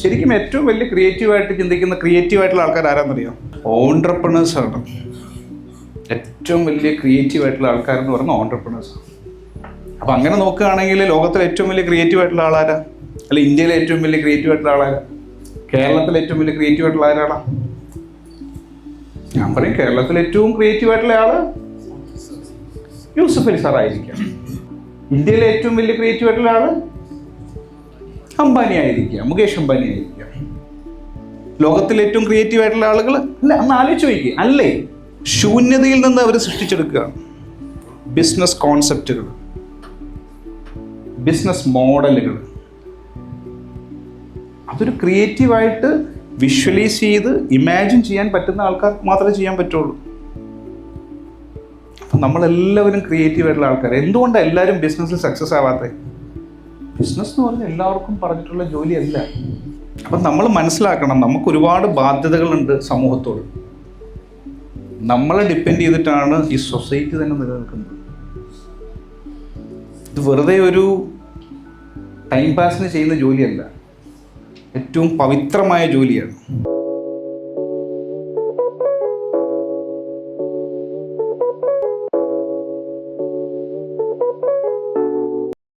ശരിക്കും ഏറ്റവും വലിയ ക്രിയേറ്റീവായിട്ട് ചിന്തിക്കുന്ന ക്രിയേറ്റീവായിട്ടുള്ള ആൾക്കാർ ആരാന്നറിയാം? ഓൺട്രപ്രണേഴ്സാണ്. ഏറ്റവും വലിയ ക്രിയേറ്റീവായിട്ടുള്ള ആൾക്കാരെന്ന് പറയുന്നത് ഓൺട്രപ്രണേഴ്സാണ്. അപ്പം അങ്ങനെ നോക്കുകയാണെങ്കിൽ ലോകത്തിലെ ഏറ്റവും വലിയ ക്രിയേറ്റീവായിട്ടുള്ള ആളാരാ? അല്ല, ഇന്ത്യയിലെ ഏറ്റവും വലിയ ക്രിയേറ്റീവായിട്ടുള്ള ആളാരാ? കേരളത്തിലെ ഏറ്റവും വലിയ ക്രിയേറ്റീവായിട്ടുള്ള ആരാടാ? ഞാൻ പറയും കേരളത്തിലെ ഏറ്റവും ക്രിയേറ്റീവായിട്ടുള്ള ആള് യൂസഫ് അലി സാർ ആയിരിക്കാം. ഇന്ത്യയിലെ ഏറ്റവും വലിയ ക്രിയേറ്റീവായിട്ടുള്ള ആള് അംബാനി ആയിരിക്കാം, മുകേഷ് അംബാനി ആയിരിക്കാം. ലോകത്തിലെ ഏറ്റവും ക്രിയേറ്റീവായിട്ടുള്ള ആളുകൾ അല്ല, അന്ന് ആലോചിച്ച് നോക്കി. അല്ലേ, ശൂന്യതയിൽ നിന്ന് അവർ സൃഷ്ടിച്ചെടുക്കുകയാണ് ബിസിനസ് കോൺസെപ്റ്റുകൾ, ബിസിനസ് മോഡലുകൾ. അതൊരു ക്രിയേറ്റീവായിട്ട് വിഷ്വലൈസ് ചെയ്ത് ഇമാജിൻ ചെയ്യാൻ പറ്റുന്ന ആൾക്കാർക്ക് മാത്രമേ ചെയ്യാൻ പറ്റുള്ളൂ. അപ്പം നമ്മളെല്ലാവരും ക്രിയേറ്റീവായിട്ടുള്ള ആൾക്കാർ. എന്തുകൊണ്ടാണ് എല്ലാവരും ബിസിനസ്സിൽ സക്സസ് ആവാത്തത്? ബിസിനസ് എന്ന് പറഞ്ഞാൽ എല്ലാവർക്കും പറഞ്ഞിട്ടുള്ള ജോലിയല്ല. അപ്പം നമ്മൾ മനസ്സിലാക്കണം, നമുക്ക് ഒരുപാട് ബാധ്യതകളുണ്ട് സമൂഹത്തോട്. നമ്മളെ ഡിപ്പെൻഡ് ചെയ്തിട്ടാണ് ഈ സൊസൈറ്റി തന്നെ നിലനിൽക്കുന്നത്. ഇത് വെറുതെ ഒരു ടൈം പാസിന് ചെയ്യുന്ന ജോലിയല്ല, ഏറ്റവും പവിത്രമായ ജോലിയാണ്.